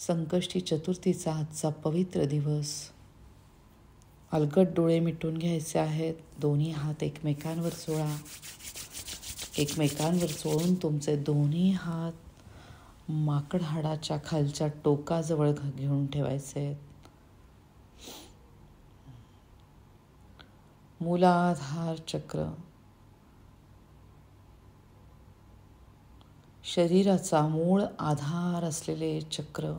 संकष्टी चतुर्थीचा आजचा पवित्र दिवस. अलगद डोळे मिटून घ्यायचे आहेत. दोन्ही हात एकमेकांवर चोळा. एकमेकांवर चोळून तुमचे दोन्ही हात माकड हाडाच्या खालच्या टोकाजवळ घेऊन ठेवायचे आहेत. मूलाधार चक्र शरीराचा मूळ आधार असलेले चक्र.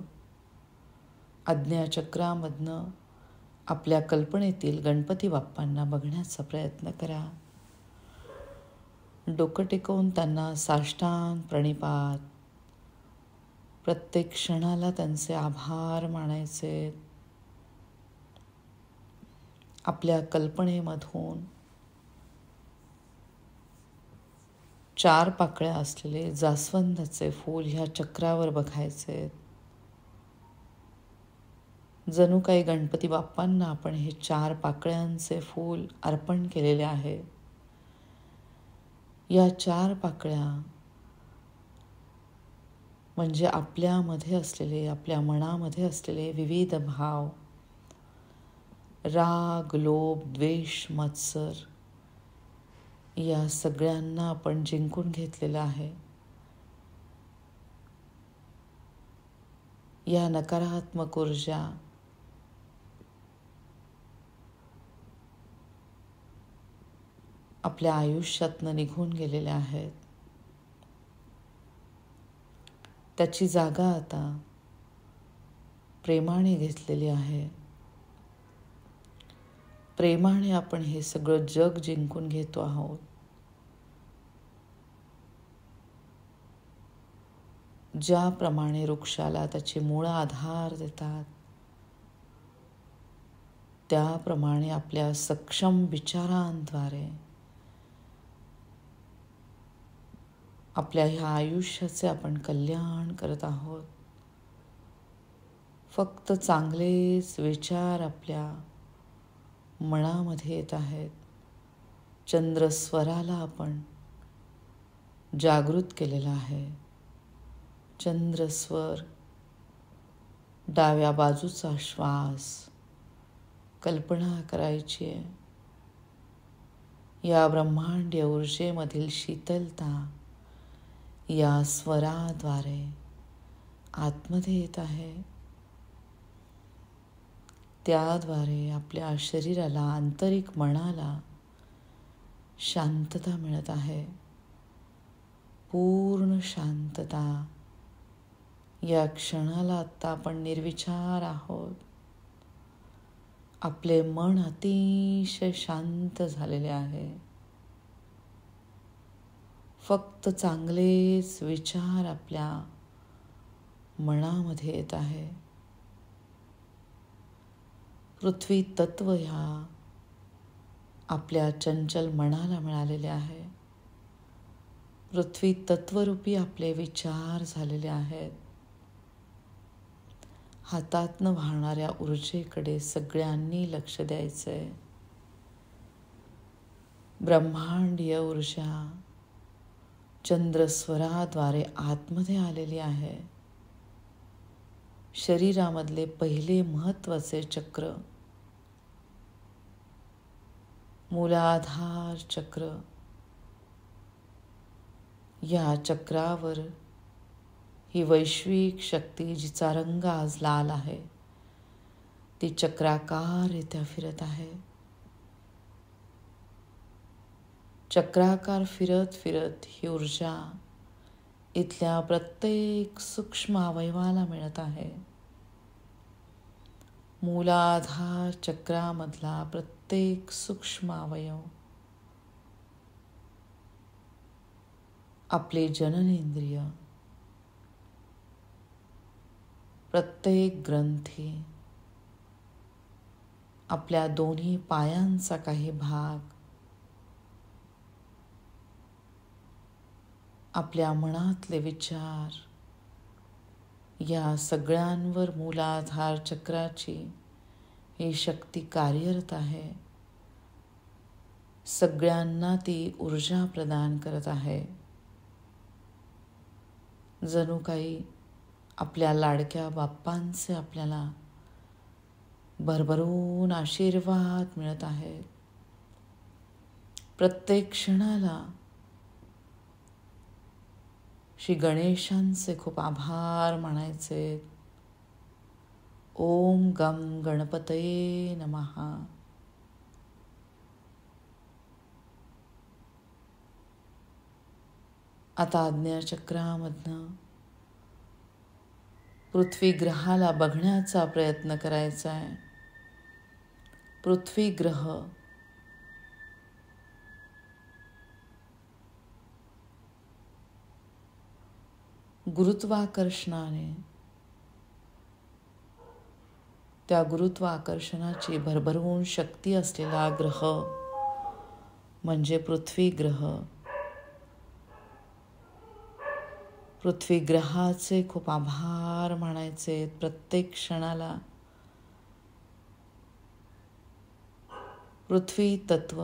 आज्ञाचक्रामधनं आपल्या कल्पनेतील गणपती बाप्पांना बघण्याचा प्रयत्न करा. डोकं टेकवून त्यांना साष्टांग प्रणिपात. प्रत्येक क्षणाला त्यांचे आभार मानायचे. आपल्या कल्पनेमधून 4 पाकळ्या असलेले जास्वंदाचे फूल ह्या चक्रावर बघायचे. जणू काही गणपती बाप्पांना आपण हे 4 पाकळ्यांचे फूल अर्पण केलेले आहे. या 4 पाकळ्या म्हणजे आपल्यामध्ये असलेले, आपल्या मनामध्ये असलेले विविध भाव, राग, लोभ, द्वेष, मत्सर, या सगळ्यांना आपण जिंकून घेतलेलं आहे. या नकारात्मक ऊर्जा आपल्या आयुष्यातनं निघून गेलेल्या आहेत. त्याची जागा आता प्रेमाने घेतलेली आहे. प्रेमाने आपण हे सगळं जग जिंकून घेतो आहोत. ज्याप्रमाणे वृक्षाला त्याचे मूळ आधार देतात, त्याप्रमाणे आपल्या सक्षम विचारांद्वारे आपल्या ह्या आयुष्याचे आपण कल्याण करत आहोत. फक्त चांगलेच विचार आपल्या मनामध्ये येत आहेत. चंद्रस्वराला आपण जागृत केलेला आहे. चंद्रस्वर, डाव्या बाजूचा श्वास, कल्पना करायची आहे. या ब्रह्मांडीय ऊर्जेमधील शीतलता या स्वराद्वारे आतमध्ये येत आहे. त्याद्वारे आपल्या शरीराला, आंतरिक मनाला शांतता मिळत आहे. पूर्ण शांतता. या क्षणाला आत्ता आपण निर्विचार आहोत. आपले मन अतिशय शांत झालेले आहे. फक्त चांगलेच विचार आपल्या मनामध्ये येत आहे. पृथ्वी तत्व ह्या आपल्या चंचल मनाला मिळालेले आहे. पृथ्वी तत्वरूपी आपले विचार झालेले आहेत. हातातनं वाहणाऱ्या ऊर्जेकडे सगळ्यांनी लक्ष द्यायचंय. ब्रह्मांडीय ऊर्जा चंद्रस्वराद्वारे आतमध्ये आलेली आहे. शरीरामधले पहिले महत्वाचे चक्र मूलाधार चक्र. या चक्रावर ही वैश्विक शक्ती, जिचा रंग आज लाल आहे, ती चक्राकाररित्या फिरत आहे. चक्राकार फिरत फिरत ही ऊर्जा इथल्या प्रत्येक सूक्ष्म अवयवाला मिळत आहे. मूलाधार चक्रामधला प्रत्येक सूक्ष्म अवयव, आपले जननेंद्रिय, प्रत्येक ग्रंथी, आपल्या दोन्ही पायांचा काही भाग, आपल्या मनातले विचार, या सगळ्यांवर मूलाधार चक्राची ही शक्ती कार्यरत आहे. सगळ्यांना ती ऊर्जा प्रदान करत आहे. जणू काही आपल्या लाडक्या बाप्पांचे आपल्याला भरभरून आशीर्वाद मिळत आहेत. प्रत्येक क्षणाला श्री गणेशांचे खूप आभार मानायचे. ओम गम गणपतये नमः. आता आज्ञाचक्रामधनं पृथ्वी ग्रहाला बघण्याचा प्रयत्न करायचा आहे. पृथ्वी ग्रह गुरुत्वाकर्षणाने, त्या गुरुत्वाकर्षणाची भरभरून शक्ती असलेला ग्रह म्हणजे पृथ्वी ग्रह. पृथ्वी ग्रहाचे खूप आभार मानायचे. प्रत्येक क्षणाला पृथ्वी तत्व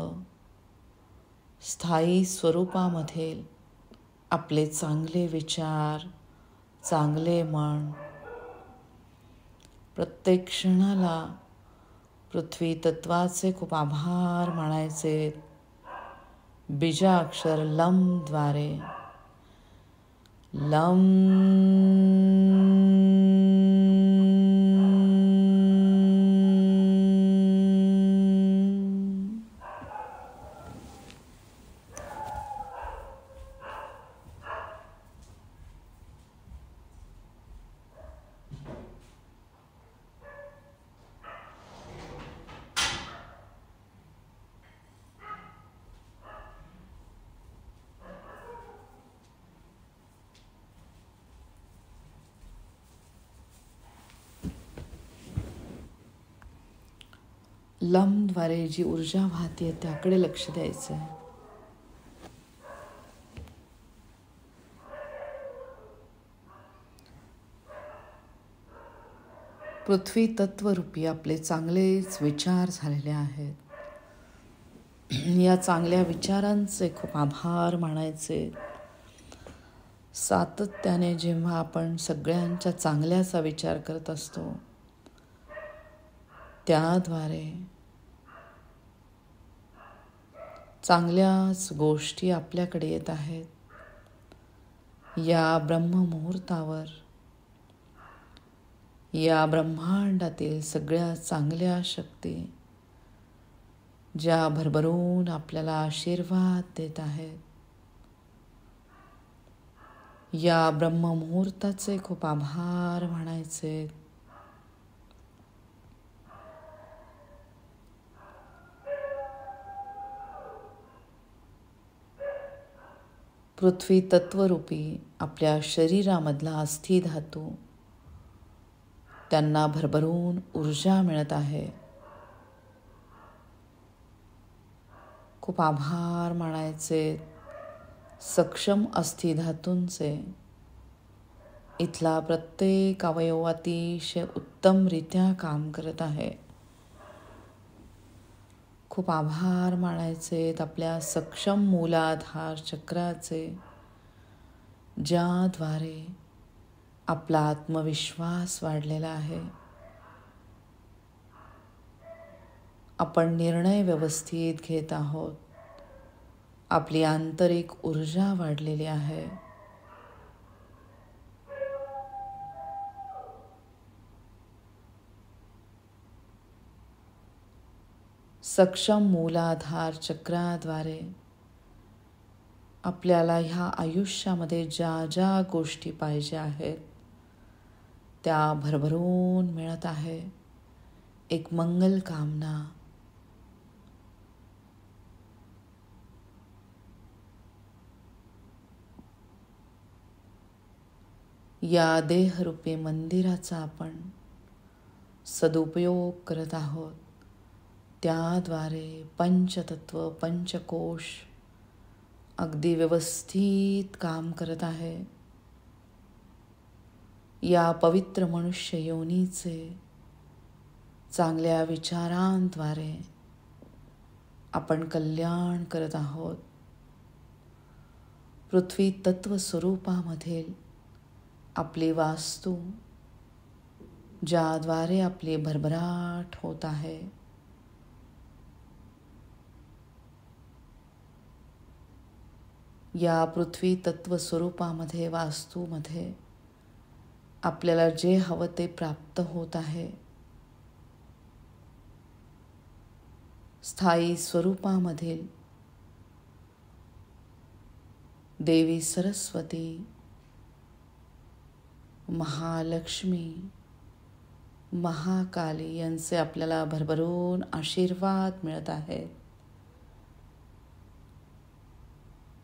स्थायी स्वरूपामध्ये आपले चांगले विचार, चांगले मन, प्रत्येक क्षणाला पृथ्वी तत्वाचे खूप आभार मानायचे. बीजाक्षर लम द्वारे लम. लमद्वारे जी ऊर्जा वाहते त्याकडे लक्ष द्यायचं आहे. पृथ्वी तत्वरूपी आपले चांगलेच विचार झालेले आहेत. या चांगल्या विचारांचे खूप आभार मानायचे. सातत्याने जेव्हा आपण सगळ्यांच्या चांगल्याचा विचार करत असतो त्याद्वारे चांगल्याच गोष्टी आपल्याकडे येत आहेत. या ब्रह्ममुहूर्तावर या ब्रह्मांडातील सगळ्या चांगल्या शक्ती ज्या भरभरून आपल्याला आशीर्वाद देत आहेत, या ब्रह्ममुहूर्ताचे खूप आभार मानायचे. पृथ्वी तत्वरूपी आपल्या शरीरामधला अस्थि धातू त्यांना भरभरून ऊर्जा मिळत आहे. खूप आभार मानायचे. सक्षम अस्थि धातूंचे इथला प्रत्येक अवयव अतिशय उत्तमरित्या काम करत आहे. खूप आभार मानायचे आपल्या सक्षम मूलाधार चक्राचे, ज्याद्वारे आपला आत्मविश्वास वाढलेला आहे. आपण निर्णय व्यवस्थित घेत आहोत. आपली आंतरिक ऊर्जा वाढलेली आहे. सक्षम मूलाधार चक्राद्वारे आपल्याला ह्या आयुष्यामध्ये ज्या ज्या गोष्टी पाहिजे आहेत त्या भरभरून मिळत आहे. एक मंगल कामना. या देहरूपी मंदिराचा आपण सदुपयोग करत आहोत. त्याद्वारे पंचतत्व, पंचकोश अगदी व्यवस्थित काम करत आहे. या पवित्र मनुष्य योनीचे चांगल्या विचारांद्वारे आपण कल्याण करत आहोत. पृथ्वी तत्व स्वरूपामधील आपली वास्तू ज्याद्वारे आपली भरभराट होत आहे, या पृथ्वी तत्व स्वरूपामध्ये, वास्तूमध्ये आपल्याला जे हवं ते प्राप्त होत आहे. स्थायी स्वरूपामधील देवी सरस्वती, महालक्ष्मी, महाकाली यांचे आपल्याला भरभरून आशीर्वाद मिळत आहेत.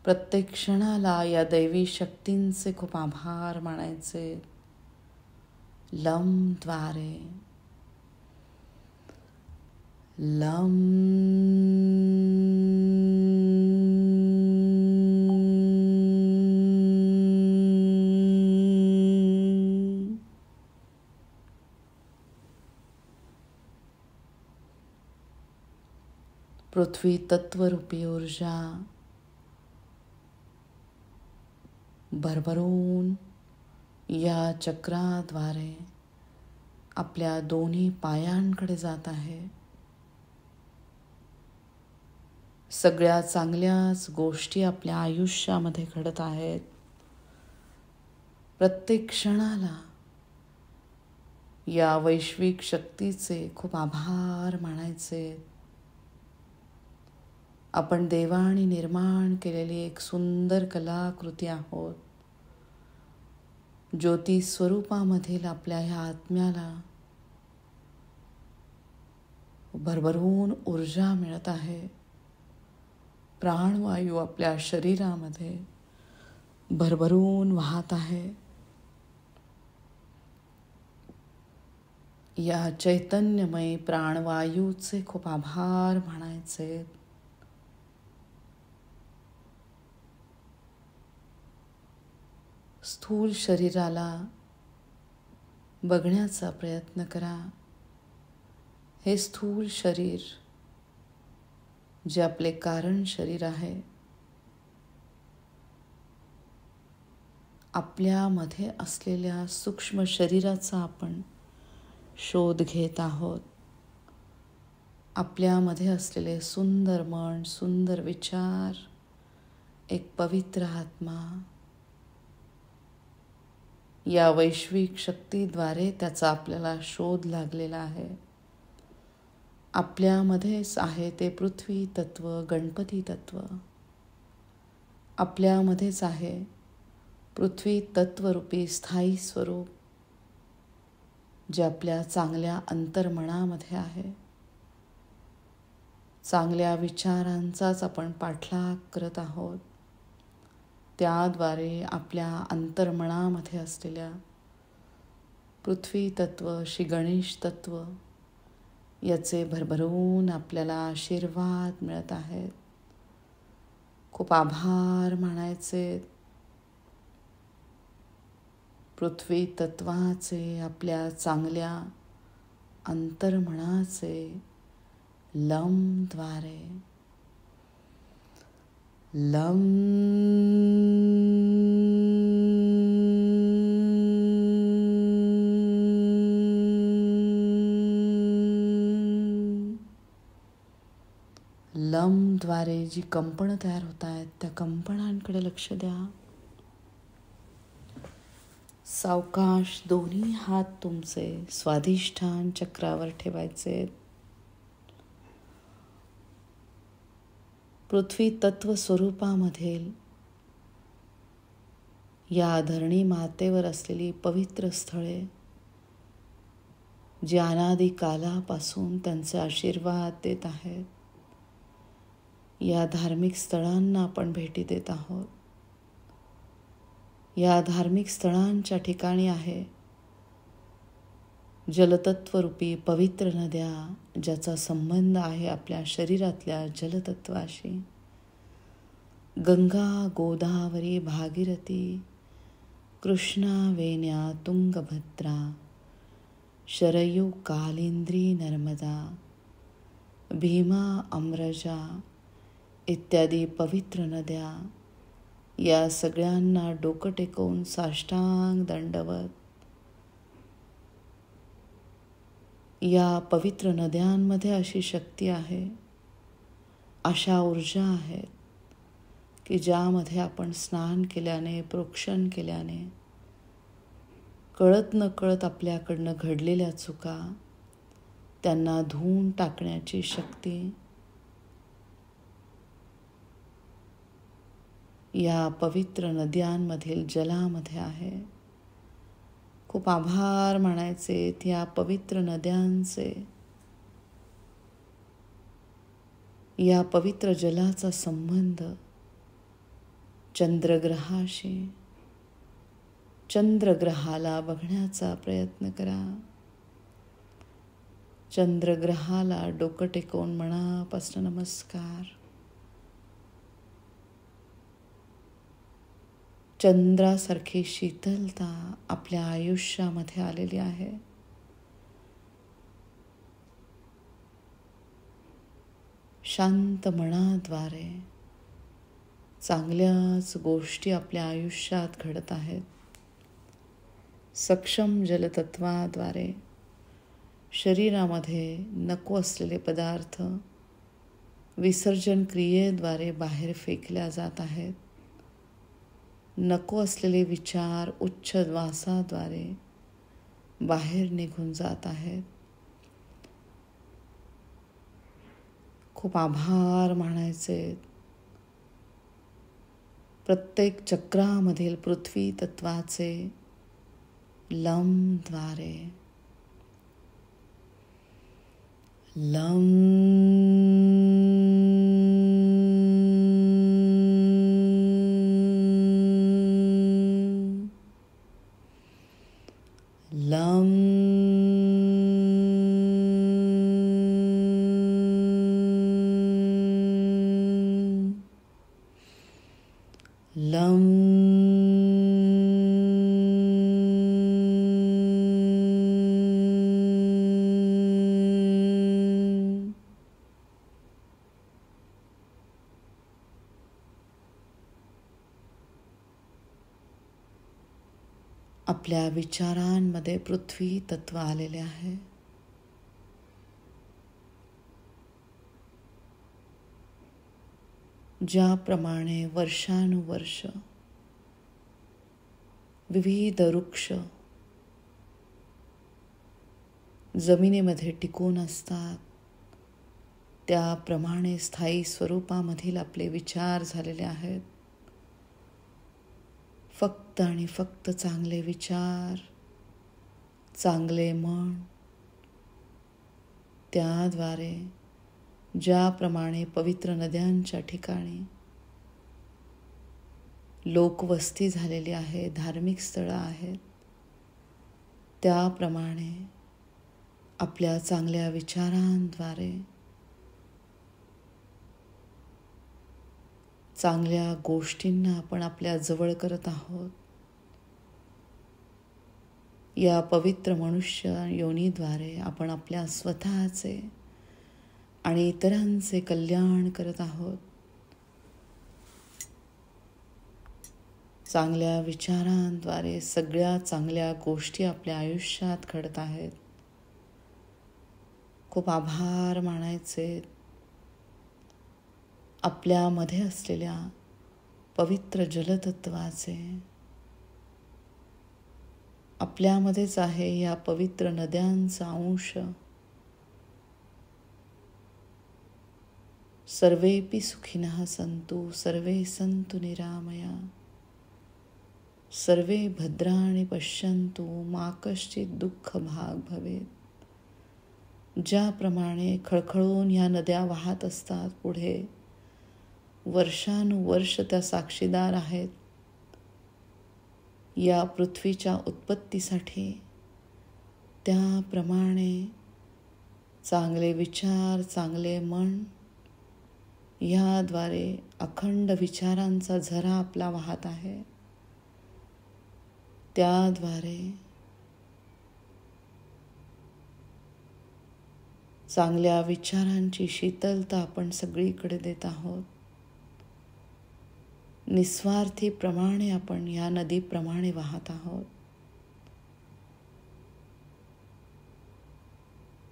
प्रत्येक क्षणाला या दैवी शक्तींचे खूप आभार मानायचे. लम द्वारे लम. पृथ्वी तत्वरूपी ऊर्जा भरभरून या चक्राद्वारे आपल्या दोन्ही पायांकडे जात आहे. सगळ्या चांगल्याच गोष्टी आपल्या आयुष्यामध्ये घडत आहेत. प्रत्येक क्षणाला या वैश्विक शक्तीचे खूप आभार मानायचे. आपण देवाने निर्माण केलेली एक सुंदर कलाकृती आहोत. ज्योती स्वरूपामधील आपल्या ह्या आत्म्याला भरभरून ऊर्जा मिळत आहे. प्राणवायू आपल्या शरीरामध्ये भरभरून वाहत आहे. या चैतन्यमय प्राणवायूचे खूप आभार मानायचे. स्थूल शरीराला बघण्याचा प्रयत्न करा. हे स्थूल शरीर जे आपले कारण शरीर आहे, आपल्यामध्ये असलेल्या सूक्ष्म शरीराचा आपण शोध घेत आहोत. आपल्यामध्ये असलेले सुंदर मन, सुंदर विचार, एक पवित्र आत्मा या वैश्विक शक्तीद्वारे त्याचा आपल्याला शोध लागलेला आहे. आपल्यामध्येच आहे ते पृथ्वी तत्व, गणपती तत्व. आपल्यामध्येच आहे पृथ्वी तत्वरूपी स्थायी स्वरूप जे आपल्या चांगल्या अंतर्मनामध्ये आहे. चांगल्या विचारांचाच आपण पाठलाग करत आहोत. त्याद्वारे आपल्या अंतर्मनामध्ये असलेल्या पृथ्वी तत्व, श्री गणेश तत्व याचे भरभरून आपल्याला आशीर्वाद मिळत आहेत. खूप आभार मानायचे. पृथ्वी तत्वाचे, आपल्या चांगल्या अंतर्मनाचे लमद्वारे लम. लमद्वारे जी कंपनं तयार होत आहेत त्या कंपनांकडे लक्ष द्या. सावकाश दोन्ही हात तुमचे स्वाधिष्ठान चक्रावर ठेवायचे. पृथ्वी तत्व स्वरूपामधील या धरणी मातेवर असलेली पवित्र स्थळे जी अनादी कालापासून त्यांचे आशीर्वाद देत आहेत, या धार्मिक स्थळांना आपण भेटी देत आहोत. या धार्मिक स्थळांच्या ठिकाणी आहे जलतत्वरूपी पवित्र नद्या, ज्याचा संबंध आहे आपल्या शरीरातल्या जलतत्वाशी. गंगा, गोदावरी, भागीरथी, कृष्णा, वेण्या, तुंगभद्रा, शरयू, कालिंदी, नर्मदा, भीमा, अमरजा इत्यादी पवित्र नद्या या सगळ्यांना डोकं टेकवून साष्टांग दंडवत या पवित्र नद्यांमध्ये अशी शक्ती आहे, अशा ऊर्जा आहेत की ज्यामध्ये आपण स्नान केल्याने, प्रोक्षण केल्याने कळत नकळत आपल्याकडनं घडलेल्या चुका त्यांना धुवून टाकण्याची शक्ती या पवित्र नद्यांमधील जलामध्ये आहे. खूप आभार मानायचे या पवित्र नद्यांचे, या पवित्र जलाचा संबंध चंद्रग्रहाशी. चंद्रग्रहाला बघण्याचा प्रयत्न करा. चंद्रग्रहाला डोकं टेकवून मनापासून नमस्कार. चंद्रासारखी शीतलता आपल्या आयुष्यामध्ये आलेली आहे. शांत मनाद्वारे चांगल्याच गोष्टी आपल्या आयुष्यात घडत आहेत. सक्षम जलतत्वाद्वारे शरीरामध्ये नको असलेले पदार्थ विसर्जन क्रियेद्वारे बाहेर फेकल्या जात आहेत. नको असलेले विचार उच्च श्वासाद्वारे बाहेर निघून जात आहेत. खूप आभार मानायचे. प्रत्येक चक्रामधील पृथ्वी तत्वाचे लमद्वारे आपल्या विचारांमध्ये पृथ्वी तत्व आलेले आहे. ज्याप्रमाणे वर्षानुवर्ष विविध वृक्ष जमिनीमध्ये टिकून असतात, त्याप्रमाणे स्थायी स्वरूपामधील आपले विचार झालेले आहेत. फक्त आणि फक्त चांगले विचार, चांगले मन, त्याद्वारे ज्याप्रमाणे पवित्र नद्यांच्या ठिकाणी लोकवस्ती झालेली आहे, धार्मिक स्थळं आहेत, त्याप्रमाणे आपल्या चांगल्या विचारांद्वारे चांगल्या गोष्टींना आपण आपल्या जवळ करत आहोत. या पवित्र मनुष्य योनीद्वारे आपण आपल्या स्वतःचे आणि इतरांचे कल्याण करत आहोत. चांगल्या विचारांद्वारे सगळ्या चांगल्या गोष्टी आपल्या आयुष्यात घडत आहेत. खूप आभार मानायचे आपल्यामध्ये असलेल्या पवित्र जलतत्वाचे. आपल्यामध्येच आहे या पवित्र नद्यांचा अंश. सर्वेपि सुखिनः सन्तु सर्वे सन्तु निरामया सर्वे भद्राणि पश्यन्तु मा कश्चित् दुःख भाग भवेत्. ज्याप्रमाणे खळखळून या नद्या वाहत असतात पुढे, वर्षानुवर्ष त्या साक्षीदार आहेत या पृथ्वीच्या उत्पत्तीसाठी, त्याप्रमाणे चांगले विचार, चांगले मन याद्वारे अखंड विचारांचा झरा आपला वाहत आहे. त्याद्वारे चांगल्या विचारांची शीतलता आपण सगळीकडे देत आहोत. निस्वार्थीप्रमाणे आपण या नदीप्रमाणे वाहत आहोत.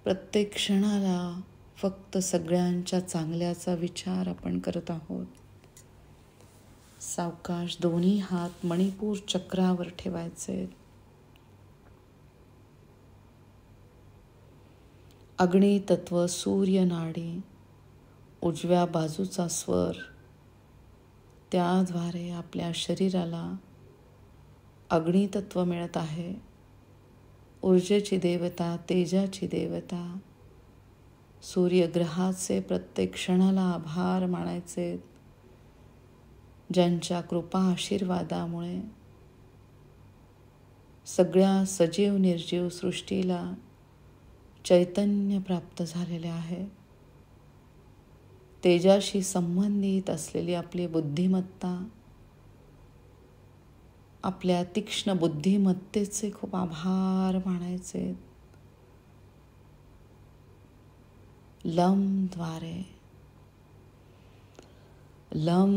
प्रत्येक क्षणाला फक्त सगळ्यांच्या चांगल्याचा विचार आपण करत आहोत. सावकाश दोन्ही हात मणिपूर चक्रावर ठेवायचे. अग्नी तत्व, सूर्य नाडी, उजव्या बाजूचा स्वर, त्याद्वारे आपल्या शरीराला अग्नितत्व मिळत आहे. ऊर्जेची देवता, तेजाची देवता, सूर्यग्रहाचे प्रत्येक क्षणाला आभार मानायचे, ज्यांच्या कृपा आशीर्वादामुळे सगळ्या सजीव निर्जीव सृष्टीला चैतन्य प्राप्त झालेले आहे. तेजाशी संबंधित असलेली आपली बुद्धिमत्ता, आपल्या तीक्ष्ण बुद्धिमत्तेचे खूप आभार मानायचे. लमद्वारे लम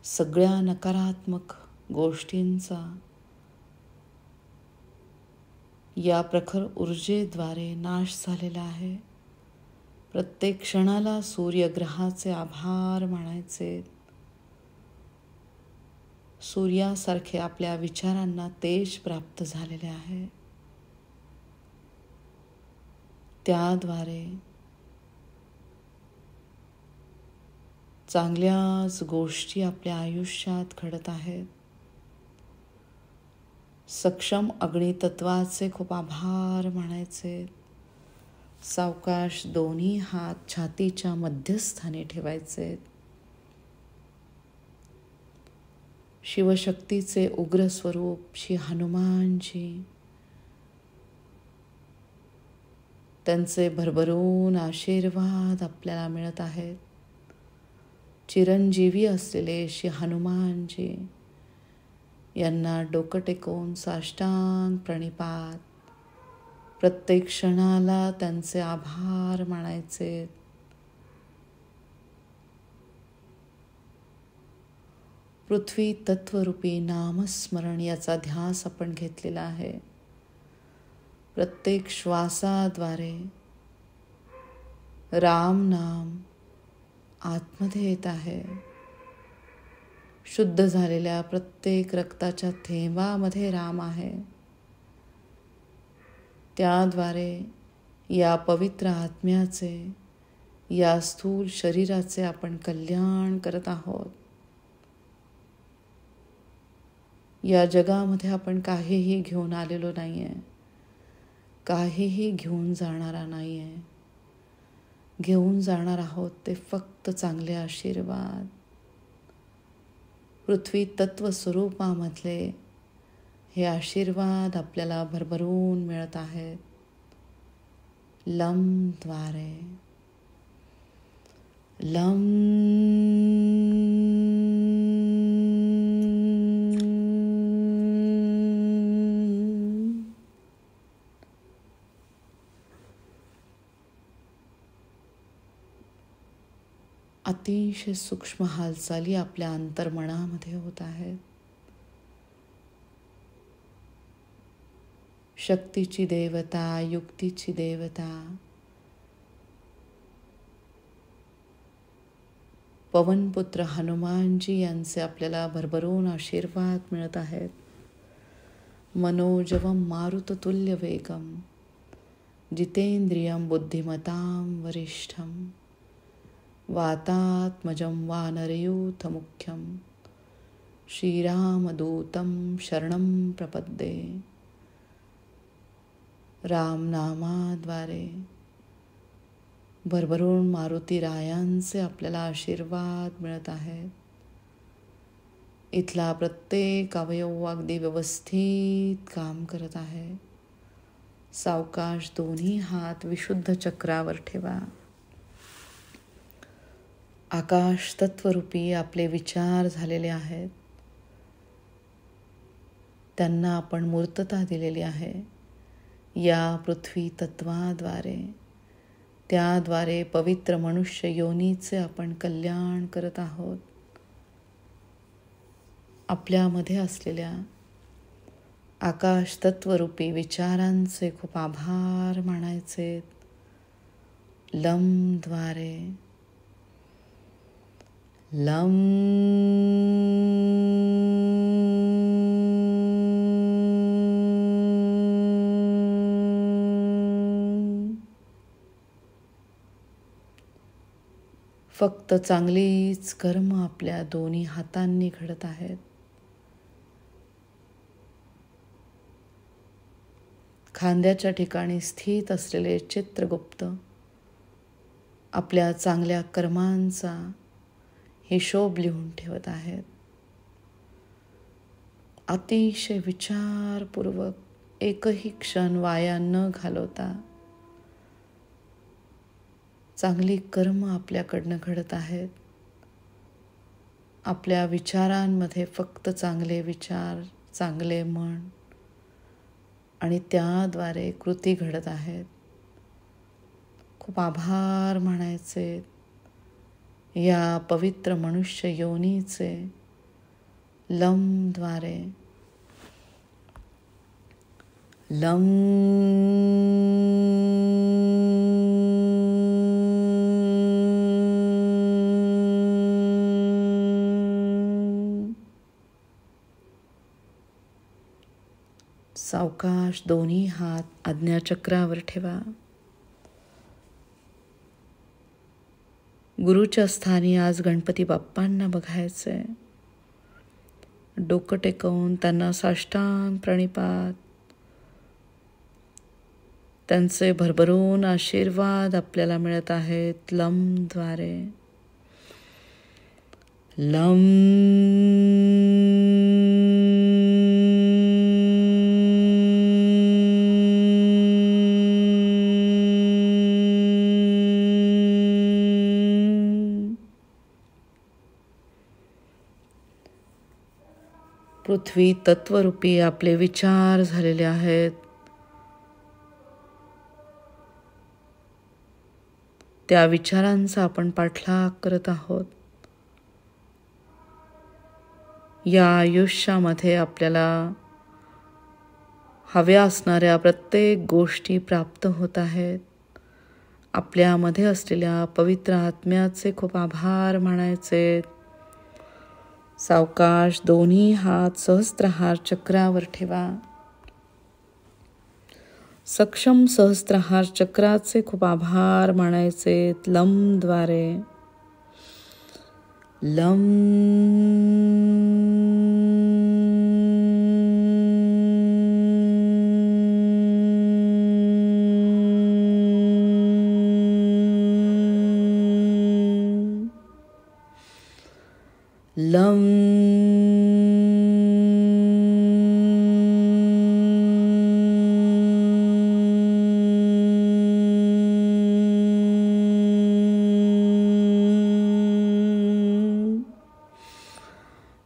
सगळ्या नकारात्मक गोष्टींचा या प्रखर ऊर्जेद्वारे नाश झालेला आहे. प्रत्येक क्षणाला सूर्यग्रहाचे आभार मानायचे. सूर्यासारखे आपल्या विचारांना तेज प्राप्त झालेले आहे. त्याद्वारे चांगल्याच गोष्टी आपल्या आयुष्यात घडत आहेत. सक्षम अग्नितत्वाचे खूप आभार मानायचे. सावकाश दोन्ही हात छातीच्या मध्यस्थानी ठेवायचे. शिवशक्तीचे उग्र स्वरूप श्री हनुमानजी, त्यांचे भरभरून आशीर्वाद आपल्याला मिळत आहेत. चिरंजीवी असलेले श्री हनुमानजी यांना डोकं टेकवून साष्टांग प्रणिपात. प्रत्येक क्षणाला त्यांचे आभार मानायचे. पृथ्वी तत्वरूपी नामस्मरण याचा ध्यास आपण घेतलेला आहे. प्रत्येक श्वासाद्वारे राम नाम आतमध्ये येत आहे. शुद्ध झालेल्या प्रत्येक रक्ताच्या थेंबामध्ये राम आहे. त्याद्वारे या पवित्र आत्म्याचे, या स्थूल शरीराचे आपण कल्याण करत आहोत. या जगामध्ये आपण काहीही घेऊन आलेलो नाहीये, काहीही घेऊन जाणारा नाहीये. घेऊन जाणार आहोत ते फक्त चांगले आशीर्वाद. पृथ्वी तत्व स्वरूपामधले हे आशीर्वाद आपल्याला भरभरून मिळत आहेत. लमद्वारे लम अतिशय सूक्ष्म हालचाली आपल्या अंतर्मनामध्ये होत आहेत. शक्तीची देवता, युक्तीची देवता, पवनपुत्र हनुमानजी यांचे आपल्याला भरभरून आशीर्वाद मिळत आहेत. मनोजवम मारुततुल्य वेगम जितेंद्रियम बुद्धिमतां वरिष्ठम वातात्मजं वानरयूथ मुख्यं श्रीरामदूतं शरणं प्रपद्ये. रामनामाद्वारे भरभरून मारुती रायांचे आपल्याला आशीर्वाद मिळत आहेत. इथला प्रत्येक अवयव अगदी व्यवस्थित काम करत आहे. सावकाश दोन्ही हात विशुद्ध चक्रावर ठेवा. आकाश तत्वरूपी आपले विचार झालेले आहेत, त्यांना आपण मूर्तता दिलेली आहे. या पृथ्वी तत्वाद्वारे, त्याद्वारे पवित्र मनुष्य योनीचे आपण कल्याण करत आहोत. आपल्यामध्ये असलेल्या आकाश तत्वरूपी विचारांचे खूप आभार मानायचे. लमद्वारे लम फक्त चांगलीच कर्म आपल्या दोन्ही हातांनी घडत आहेत. खांद्याच्या ठिकाणी स्थित असलेले चित्रगुप्त आपल्या चांगल्या कर्मांचा हिशोब लिहून ठेवत आहेत. अतिशय विचारपूर्वक एकही क्षण वाया न घालवता चांगली कर्म आपल्याकडनं घडत आहेत. आपल्या विचारांमध्ये फक्त चांगले विचार, चांगले मन आणि त्याद्वारे कृती घडत आहेत. खूप आभार मानायचे या पवित्र मनुष्य योनीचे. लमद्वारे लम सावकाश दोन्ही हात आज्ञाचक्रावर ठेवा. गुरुच्या स्थानी आज गणपती बाप्पांना बघायचंय. डोकं टेकवून त्यांना साष्टांग प्रणिपात. त्यांचे भरभरून आशीर्वाद आपल्याला मिळत आहेत. लमद्वारे लम पृथ्वी तत्वरूपी आपले विचार झालेले आहेत. त्या विचारांचा आपण पाठलाग करत आहोत. या आयुष्यामध्ये आपल्याला हव्या असणाऱ्या प्रत्येक गोष्टी प्राप्त होत आहेत. आपल्यामध्ये असलेल्या पवित्र आत्म्याचे खूप आभार मानायचे. सावकाश दोन्ही हात सहस्त्रहार चक्रावर ठेवा. सक्षम सहस्त्रहार चक्राचे खूप आभार मानायचे. लमद्वारे लम लम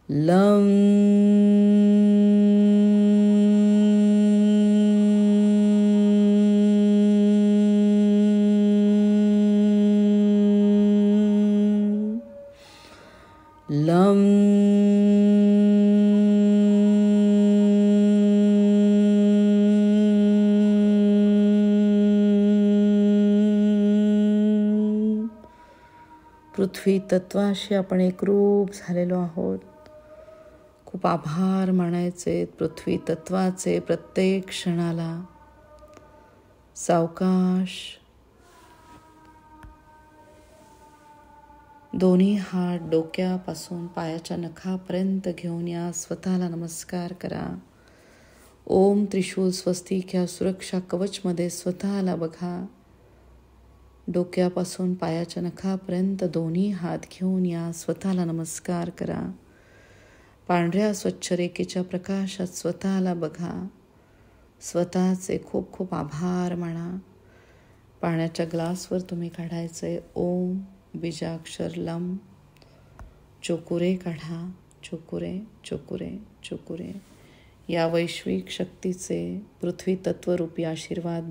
लम लम पृथ्वी तत्वाशी आपण एकरूप झालेलो आहोत. खूप आभार मानायचे पृथ्वी तत्वाचे प्रत्येक क्षणाला. सावकाश दोन्ही हात डोक्यापासून पायाच्या नखापर्यंत घेऊन या. स्वतःला नमस्कार करा. ओम त्रिशूल स्वस्तिक या सुरक्षा कवचमध्ये स्वतःला बघा. डोक्यापासून पायाच्या नखापर्यंत दोन्ही हात घेऊन या. स्वतःला नमस्कार करा. पांढऱ्या स्वच्छ रेखेच्या प्रकाशात स्वतःला बघा. स्वतःचे खूप खूप आभार माना. पाण्याच्या ग्लासवर तुम्ही काढायचे ओम बीजाक्षर लम. चोकुरे काढा. चोकुरे चोकुरे चोकुरे. या वैश्विक शक्तीचे पृथ्वी तत्वरूपी आशीर्वाद